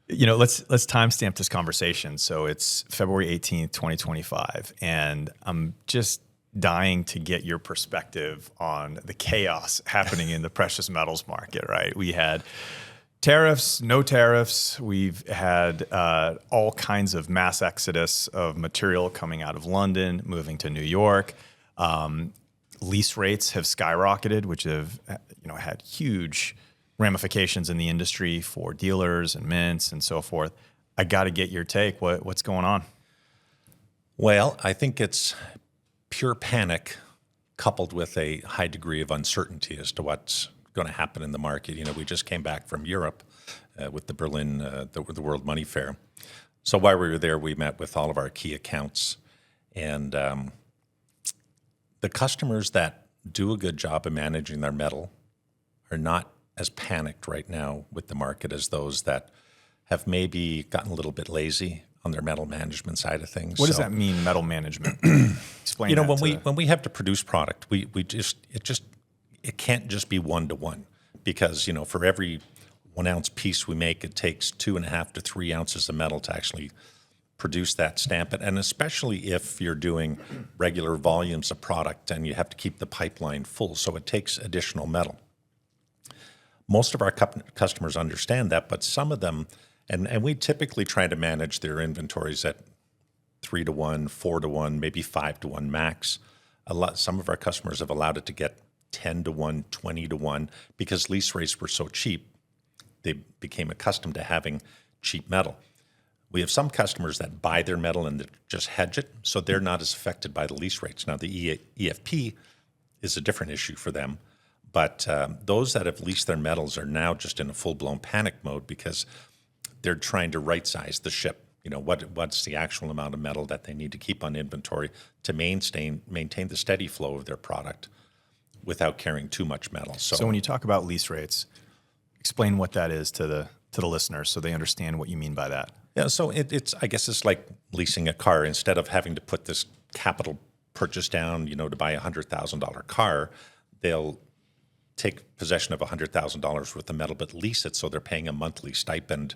Let's timestamp this conversation. So it's February 18th, 2025, and I'm just dying to get your perspective on the chaos happening in the precious metals market, right? We had tariffs, no tariffs. We've had all kinds of mass exodus of material coming out of London, moving to New York. Lease rates have skyrocketed, which have had huge ramifications in the industry for dealers and mints and so forth. I got to get your take. What's going on? Well, I think it's pure panic coupled with a high degree of uncertainty as to what's going to happen in the market. We just came back from Europe with the Berlin, the World Money Fair. So while we were there, we met with all of our key accounts. And the customers that do a good job of managing their metal are not as panicked right now with the market as those that have maybe gotten a little bit lazy on their metal management side of things. What does that mean, metal management? Explain. When we have to produce product, it can't just be 1-to-1, because for every 1 ounce piece we make, it takes 2.5 to 3 ounces of metal to actually produce that stamp. And especially if you're doing regular volumes of product and you have to keep the pipeline full, so it takes additional metal. Most of our customers understand that, but some of them, and we typically try to manage their inventories at 3-to-1, 4-to-1, maybe 5-to-1 max. Some of our customers have allowed it to get 10-to-1, 20-to-1, because lease rates were so cheap, they became accustomed to having cheap metal. We have some customers that buy their metal and just hedge it, so they're not as affected by the lease rates. Now, the EFP is a different issue for them. But those that have leased their metals are now just in a full-blown panic mode, because they're trying to right-size the ship. What's the actual amount of metal that they need to keep on inventory to maintain the steady flow of their product without carrying too much metal. So when you talk about lease rates, explain what that is to the listeners so they understand what you mean by that. Yeah, so I guess it's like leasing a car. Instead of having to put this capital purchase down, to buy a $100,000 car, they'll take possession of $100,000 worth of metal, but lease it, so they're paying a monthly stipend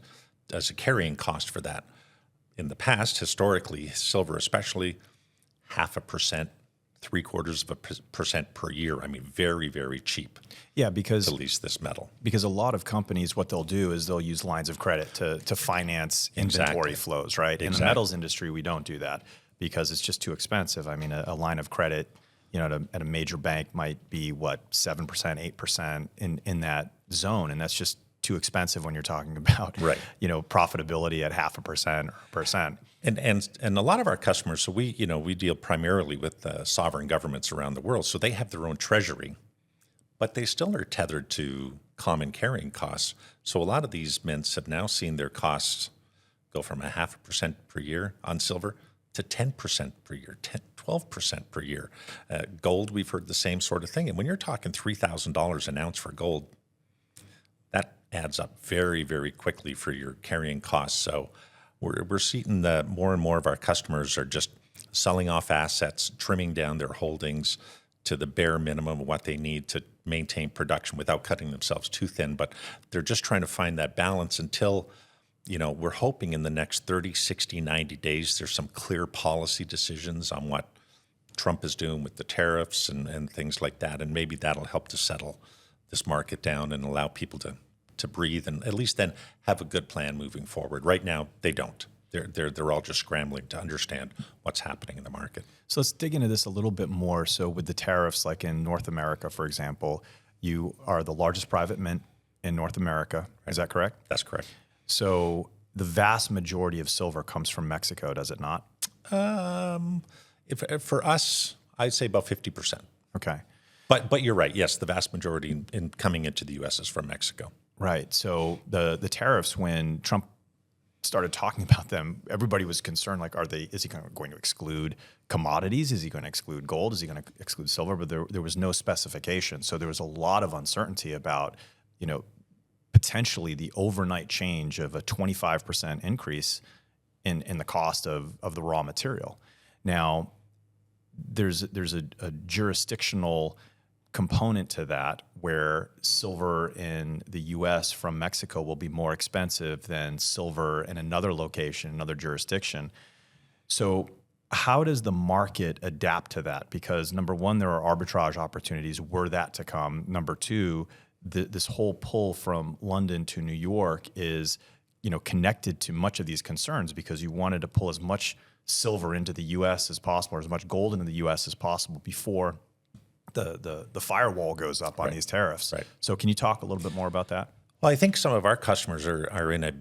as a carrying cost for that. In the past, historically, silver especially, 0.5%, 0.75% per year. I mean, very, very cheap. Yeah, because to lease this metal. Because a lot of companies, what they'll do is they'll use lines of credit to finance inventory flows, right? In the metals industry, we don't do that because it's just too expensive. I mean, a line of credit, at a major bank might be 7%, 8% in that zone, and that's just too expensive when you're talking about profitability at 0.5% or 1%. And a lot of our customers, so we deal primarily with sovereign governments around the world, so they have their own treasury, but they still are tethered to common carrying costs. So a lot of these mints have now seen their costs go from 0.5% per year on silver to 10% per year, 12% per year. Gold, we've heard the same sort of thing. And when you're talking $3,000 an ounce for gold, that adds up very, very quickly for your carrying costs. So we're seeing that more and more of our customers are just selling off assets, trimming down their holdings to the bare minimum of what they need to maintain production without cutting themselves too thin. But they're just trying to find that balance until we're hoping in the next 30, 60, 90 days, there's some clear policy decisions on what Trump is doing with the tariffs and things like that. And maybe that'll help to settle this market down and allow people to breathe and at least then have a good plan moving forward. Right now, they don't. They're all just scrambling to understand what's happening in the market. So let's dig into this a little bit more. So with the tariffs, like in North America, for example, you are the largest private mint in North America. Is that correct? That's correct. So the vast majority of silver comes from Mexico, does it not? If for us, I'd say about 50%. Okay. But you're right. Yes, the vast majority in coming into the U.S. is from Mexico. Right. So the tariffs, when Trump started talking about them, everybody was concerned, like, is he going to exclude commodities? Is he going to exclude gold? Is he going to exclude silver? But there was no specification. So there was a lot of uncertainty about, potentially the overnight change of a 25% increase in the cost of the raw material. Now, there's a jurisdictional component to that where silver in the US from Mexico will be more expensive than silver in another location, another jurisdiction. So how does the market adapt to that? Because number one, there are arbitrage opportunities were that to come. Number two, this whole pull from London to New York is, connected to much of these concerns because you wanted to pull as much silver into the U.S. as possible, or as much gold into the U.S. as possible before the firewall goes up on these tariffs. Right. So can you talk a little bit more about that? Well, I think some of our customers are in a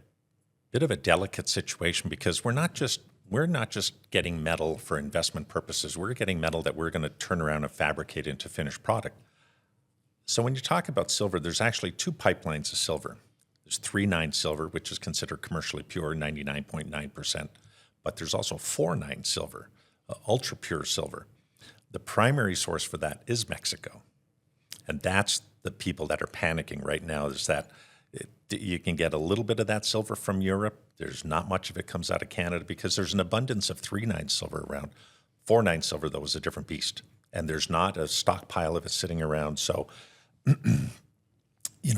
bit of a delicate situation because we're not just getting metal for investment purposes. We're getting metal that we're going to turn around and fabricate into finished product. So when you talk about silver, there's actually two pipelines of silver. There's 3-9 silver, which is considered commercially pure, 99.9%. But there's also 4-9 silver, ultra pure silver. The primary source for that is Mexico. And that's the people that are panicking right now, is that you can get a little bit of that silver from Europe. There's not much of it comes out of Canada because there's an abundance of 3-9 silver around. 4-9 silver, though, is a different beast. And there's not a stockpile of it sitting around. So,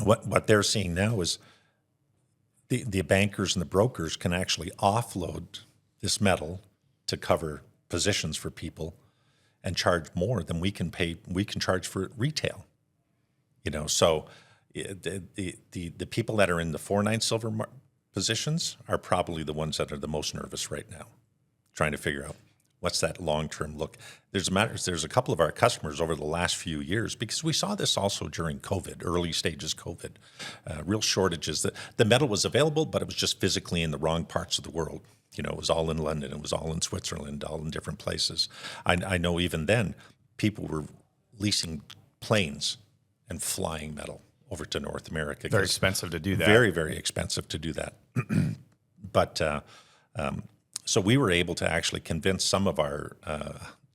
what they're seeing now is the bankers and the brokers can actually offload this metal to cover positions for people and charge more than we can charge for retail. So the people that are in the 4-9 silver positions are probably the ones that are the most nervous right now, trying to figure out what's that long-term look. There's a couple of our customers over the last few years, because we saw this also during COVID, early stages COVID, real shortages. The metal was available, but it was just physically in the wrong parts of the world. It was all in London, it was all in Switzerland, all in different places. I know even then, people were leasing planes and flying metal over to North America. Very expensive to do that. Very, very expensive to do that. But so we were able to actually convince some of our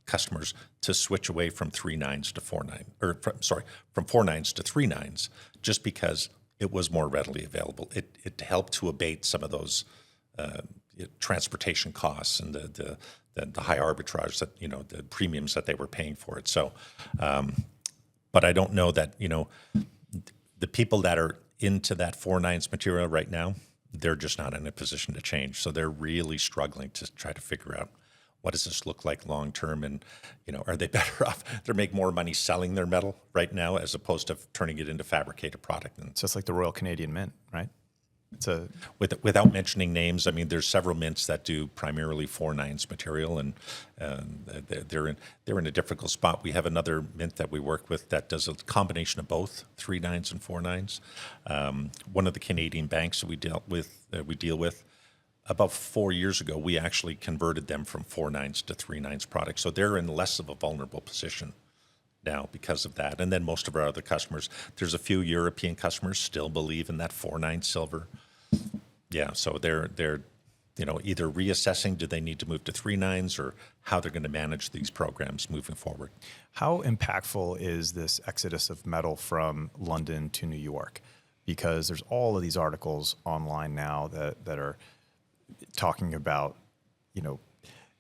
customers to switch away from 3-9s to 4-9, from 4-9s to 3-9s, just because it was more readily available. It helped to abate some of those transportation costs and the high arbitrage that, the premiums that they were paying for it. So, but I don't know that, the people that are into that 4-9s material right now, they're just not in a position to change. So they're really struggling to try to figure out, what does this look like long term? And, are they better off? They make more money selling their metal right now as opposed to turning it into fabricated product. And it's just like the Royal Canadian Mint, right? Without mentioning names, I mean, there's several mints that do primarily 4-9s material, and they're in a difficult spot. We have another mint that we work with that does a combination of both 3-9s and 4-9s. One of the Canadian banks that we deal with about 4 years ago, we actually converted them from 4-9s to 3-9s products. So they're in less of a vulnerable position now because of that. And then most of our other customers, there's a few European customers still believe in that 4-9 silver. Yeah, so they're either reassessing, do they need to move to 3-9s, or how they're going to manage these programs moving forward. How impactful is this exodus of metal from London to New York? Because there's all of these articles online now that are talking about,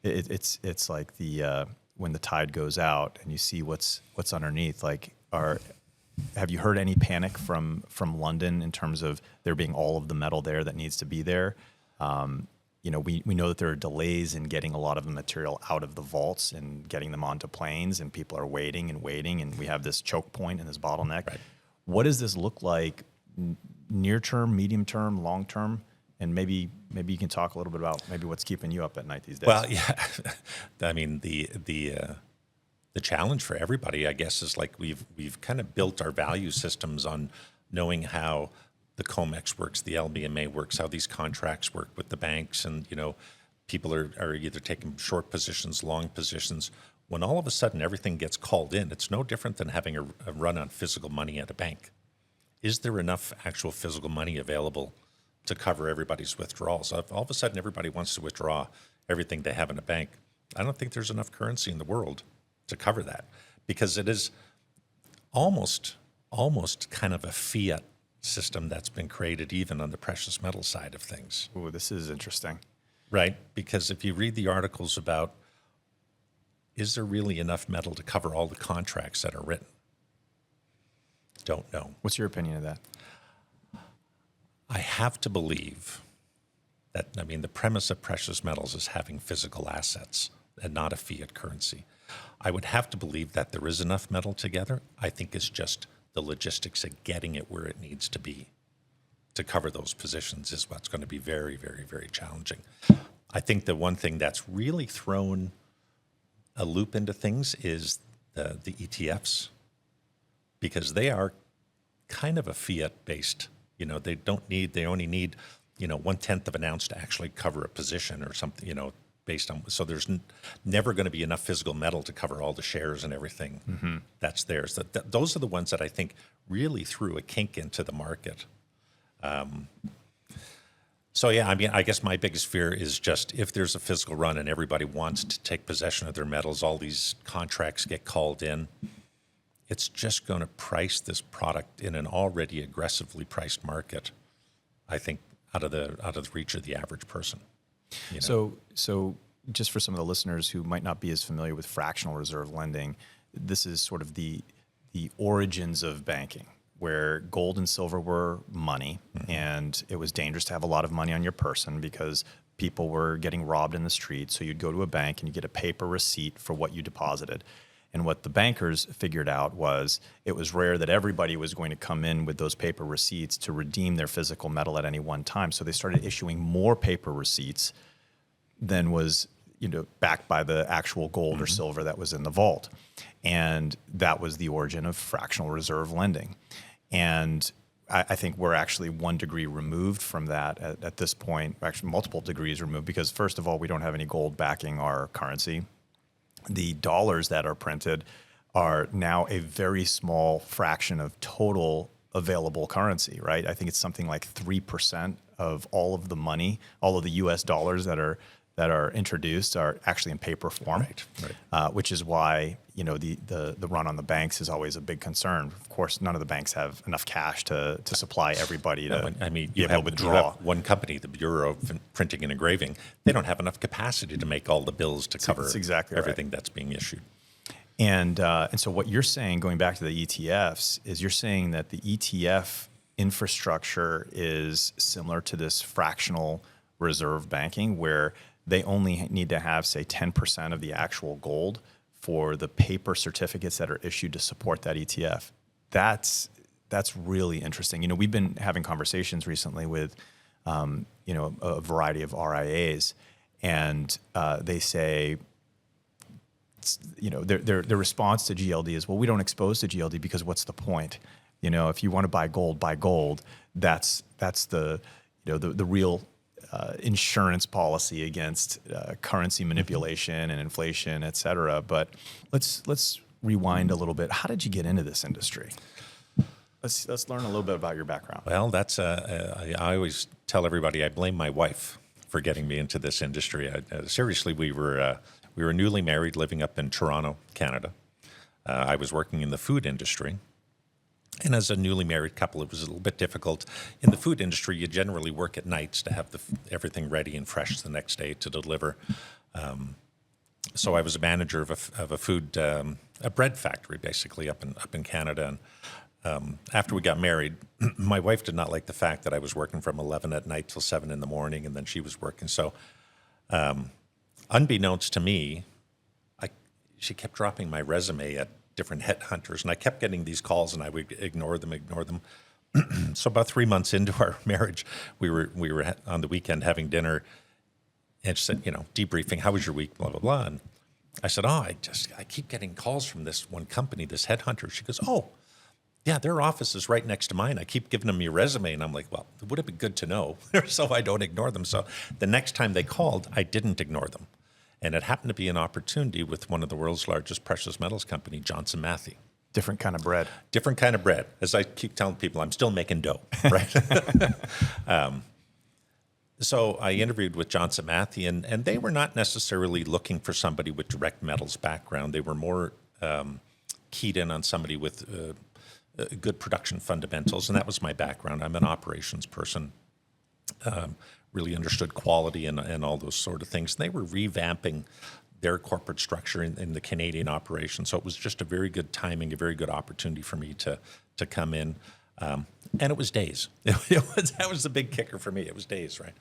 it's like the when the tide goes out and you see what's underneath. Like, have you heard any panic from London in terms of there being all of the metal there that needs to be there? We know that there are delays in getting a lot of the material out of the vaults and getting them onto planes, and people are waiting, and we have this choke point and this bottleneck. Right. What does this look like near term, medium term, long term? And maybe you can talk a little bit about maybe what's keeping you up at night these days. Well, yeah, I mean the challenge for everybody, I guess, is like we've kind of built our value systems on knowing how the COMEX works, the LBMA works, how these contracts work with the banks, and people are either taking short positions, long positions. When all of a sudden everything gets called in, it's no different than having a run on physical money at a bank. Is there enough actual physical money available to cover everybody's withdrawals? So if all of a sudden everybody wants to withdraw everything they have in a bank, I don't think there's enough currency in the world to cover that, because it is almost kind of a fiat system that's been created even on the precious metal side of things. Ooh, this is interesting. Right, because if you read the articles about, is there really enough metal to cover all the contracts that are written? Don't know. What's your opinion of that? I have to believe that, I mean, the premise of precious metals is having physical assets and not a fiat currency. I would have to believe that there is enough metal together. I think it's just the logistics of getting it where it needs to be to cover those positions is what's going to be very, very, very challenging. I think the one thing that's really thrown a loop into things is the ETFs, because they are kind of a fiat-based. You know, they only need, 1/10 of an ounce to actually cover a position or something, based on, so there's never going to be enough physical metal to cover all the shares and everything that's theirs. Those are the ones that I think really threw a kink into the market. So yeah, I mean, I guess my biggest fear is just if there's a physical run and everybody wants to take possession of their metals, all these contracts get called in, it's just going to price this product in an already aggressively priced market, I think, out of the reach of the average person. So just for some of the listeners who might not be as familiar with fractional reserve lending, this is sort of the origins of banking, where gold and silver were money, and it was dangerous to have a lot of money on your person because people were getting robbed in the street. So you'd go to a bank and you get a paper receipt for what you deposited. And what the bankers figured out was it was rare that everybody was going to come in with those paper receipts to redeem their physical metal at any one time. So they started issuing more paper receipts than was backed by the actual gold or silver that was in the vault. And that was the origin of fractional reserve lending. And I think we're actually 1 degree removed from that at this point, actually multiple degrees removed, because first of all, we don't have any gold backing our currency. The dollars that are printed are now a very small fraction of total available currency, right? I think it's something like 3% of all of the money, all of the US dollars that are introduced are actually in paper form, right. Which is why the run on the banks is always a big concern. Of course, none of the banks have enough cash to supply everybody to you have one company, the Bureau of Printing and Engraving. They don't have enough capacity to make all the bills to cover everything that's being issued. And so what you're saying, going back to the ETFs, is you're saying that the ETF infrastructure is similar to this fractional reserve banking, where they only need to have, say, 10% of the actual gold for the paper certificates that are issued to support that ETF. That's really interesting. We've been having conversations recently with, a variety of RIAs, and they say, their response to GLD is, well, we don't expose to GLD because what's the point? If you want to buy gold, that's the real insurance policy against currency manipulation and inflation, et cetera. But let's rewind a little bit. How did you get into this industry? Let's learn a little bit about your background. Well, I always tell everybody I blame my wife for getting me into this industry. Seriously, we were newly married, living up in Toronto, Canada. I was working in the food industry. And as a newly married couple, it was a little bit difficult. In the food industry, you generally work at nights to have everything ready and fresh the next day to deliver. So I was a manager of a food, a bread factory, basically, up in Canada. And after we got married, my wife did not like the fact that I was working from 11 at night till 7 in the morning, and then she was working. So unbeknownst to me, she kept dropping my resume at different headhunters, and I kept getting these calls, and I would ignore them. So about 3 months into our marriage, we were on the weekend having dinner, and she said, debriefing, how was your week, blah, blah, blah. And I said, I keep getting calls from this one company, this headhunter. She goes, oh, yeah, their office is right next to mine. I keep giving them your resume. And I'm like, well, it would have been good to know so I don't ignore them. So the next time they called, I didn't ignore them. And it happened to be an opportunity with one of the world's largest precious metals company, Johnson Matthey. Different kind of bread. Different kind of bread. As I keep telling people, I'm still making dough, right? So I interviewed with Johnson Matthey, and they were not necessarily looking for somebody with direct metals background. They were more keyed in on somebody with good production fundamentals, and that was my background. I'm an operations person. Really understood quality and all those sort of things. And they were revamping their corporate structure in the Canadian operation. So it was just a very good timing, a very good opportunity for me to come in. And it was days. That was the big kicker for me. It was days, right?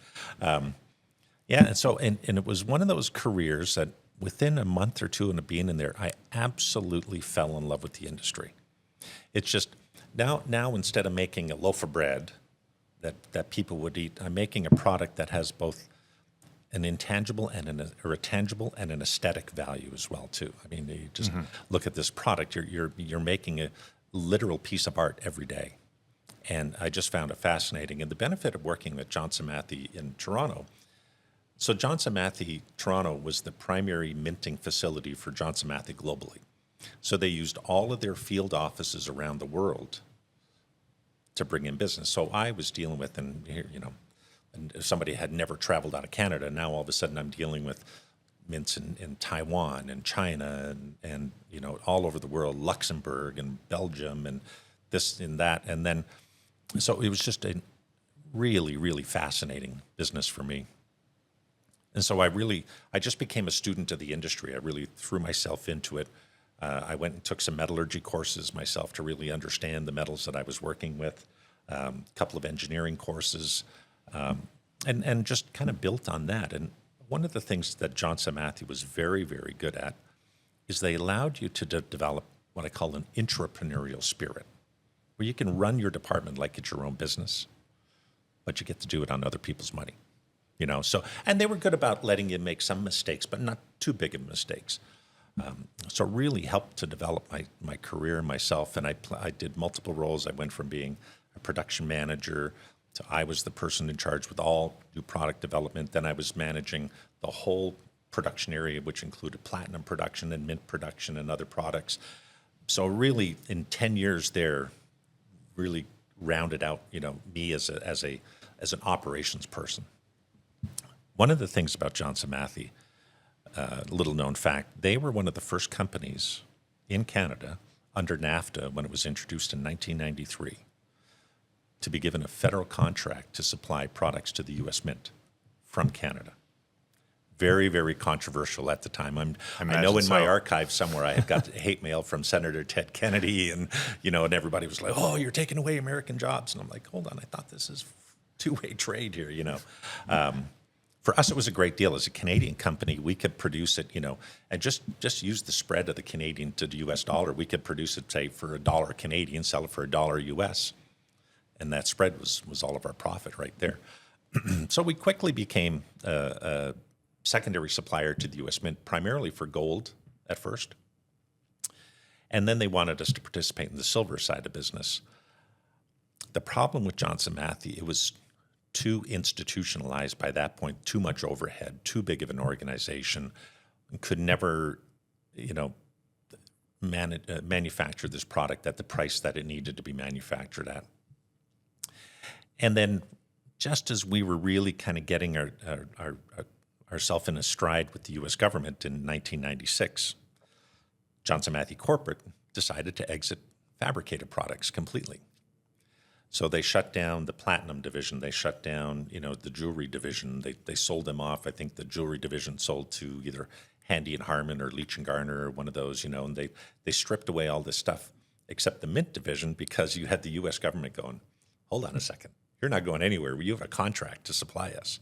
Yeah, and so and it was one of those careers that within a month or two of being in there, I absolutely fell in love with the industry. It's just now instead of making a loaf of bread that people would eat, I'm making a product that has both an intangible and a tangible and an aesthetic value as well too. I mean, you just look at this product. You're making a literal piece of art every day, and I just found it fascinating. And the benefit of working at Johnson Matthey in Toronto. So Johnson Matthey Toronto was the primary minting facility for Johnson Matthey globally. So they used all of their field offices around the world to bring in business. So I was dealing with, and if somebody had never traveled out of Canada, now all of a sudden I'm dealing with mints in Taiwan and China and all over the world, Luxembourg and Belgium and this and that. And then, so it was just a really, really fascinating business for me. And so I just became a student of the industry. I really threw myself into it. I went and took some metallurgy courses myself to really understand the metals that I was working with, a couple of engineering courses, and just kind of built on that. And one of the things that Johnson Matthey was very, very good at is they allowed you to develop what I call an entrepreneurial spirit, where you can run your department like it's your own business, but you get to do it on other people's money. So, and they were good about letting you make some mistakes, but not too big of mistakes. So it really helped to develop my career and myself. And I did multiple roles. I went from being a production manager to I was the person in charge with all new product development. Then I was managing the whole production area, which included platinum production and mint production and other products. So really, in 10 years there, really rounded out, me as an operations person. One of the things about Johnson Matthey, little known fact, they were one of the first companies in Canada under NAFTA when it was introduced in 1993 to be given a federal contract to supply products to the U.S. Mint from Canada. Very, very controversial at the time. I know in my archive somewhere I had got hate mail from Senator Ted Kennedy, and and everybody was like, "Oh, you're taking away American jobs," and I'm like, "Hold on, I thought this is two-way trade here," For us, it was a great deal. As a Canadian company, we could produce it, and just use the spread of the Canadian to the U.S. dollar. We could produce it, say, for $1 Canadian, sell it for $1 U.S., and that spread was all of our profit right there. So we quickly became a secondary supplier to the U.S. Mint, primarily for gold at first, and then they wanted us to participate in the silver side of business. The problem with Johnson Matthey, it was too institutionalized by that point, too much overhead, too big of an organization, could never, manufacture this product at the price that it needed to be manufactured at. And then just as we were really kind of getting ourselves in a stride with the U.S. government in 1996, Johnson Matthey Corporate decided to exit fabricated products completely. So they shut down the platinum division. They shut down, the jewelry division. They sold them off. I think the jewelry division sold to either Handy and Harman or Leach and Garner or one of those, and they stripped away all this stuff, except the mint division, because you had the U.S. government going, hold on a second, you're not going anywhere. You have a contract to supply us.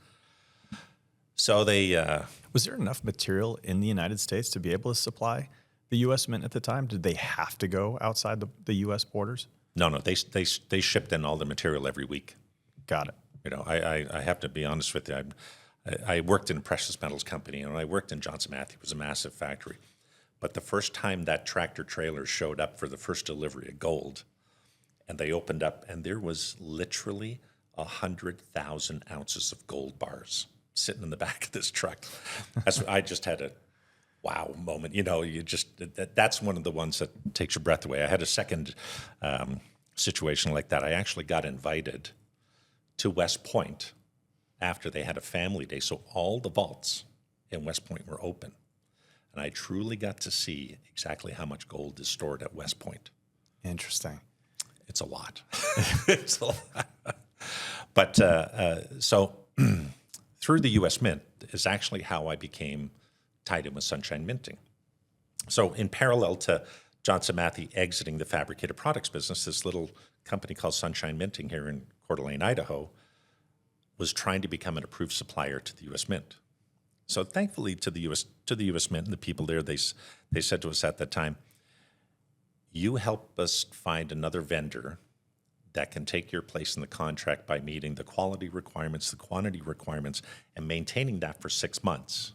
So they... Was there enough material in the United States to be able to supply the U.S. Mint at the time? Did they have to go outside the U.S. borders? No, they shipped in all the material every week. Got it. I have to be honest with you. I worked in a precious metals company, and I worked in Johnson Matthey. It was a massive factory. But the first time that tractor trailer showed up for the first delivery of gold, and they opened up, and there was literally 100,000 ounces of gold bars sitting in the back of this truck. I just had a wow moment. That's one of the ones that takes your breath away. I had a second situation like that. I actually got invited to West Point after they had a family day. So all the vaults in West Point were open. And I truly got to see exactly how much gold is stored at West Point. Interesting. It's a lot. It's a lot. But so through the U.S. Mint is actually how I became tied in with Sunshine Minting. So in parallel to Johnson Matthey exiting the fabricated products business, this little company called Sunshine Minting here in Coeur d'Alene, Idaho, was trying to become an approved supplier to the U.S. Mint. So thankfully to the U.S. Mint and the people there, they said to us at that time, you help us find another vendor that can take your place in the contract by meeting the quality requirements, the quantity requirements, and maintaining that for 6 months.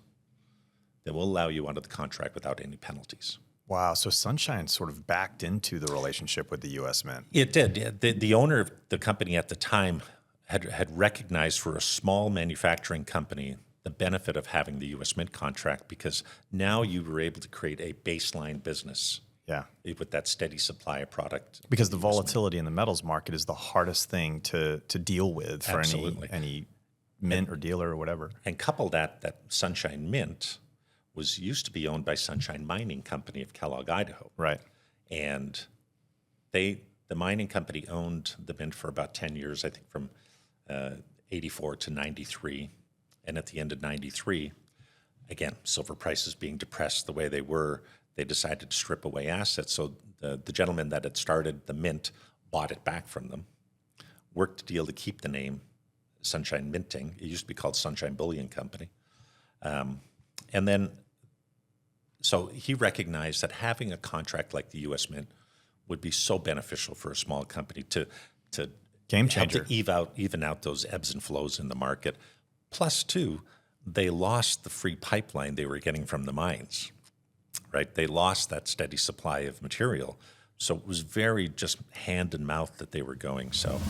Then we'll allow you out of the contract without any penalties. Wow. So Sunshine sort of backed into the relationship with the U.S. Mint. It did. Yeah. The owner of the company at the time had recognized for a small manufacturing company the benefit of having the U.S. Mint contract, because now you were able to create a baseline business. Yeah. With that steady supply of product. Because the volatility in the metals market is the hardest thing to deal with for any mint or dealer or whatever. And couple that Sunshine Mint used to be owned by Sunshine Mining Company of Kellogg, Idaho. Right. And the mining company owned the mint for about 10 years, I think from 84 to 93. And at the end of 93, again, silver prices being depressed the way they were, they decided to strip away assets. So the gentleman that had started the mint bought it back from them, worked a deal to keep the name Sunshine Minting. It used to be called Sunshine Bullion Company. And then, so he recognized that having a contract like the U.S. Mint would be so beneficial for a small company to game changer, help to even out those ebbs and flows in the market. Plus, too, they lost the free pipeline they were getting from the mines. Right, they lost that steady supply of material, so it was very just hand and mouth that they were going. So.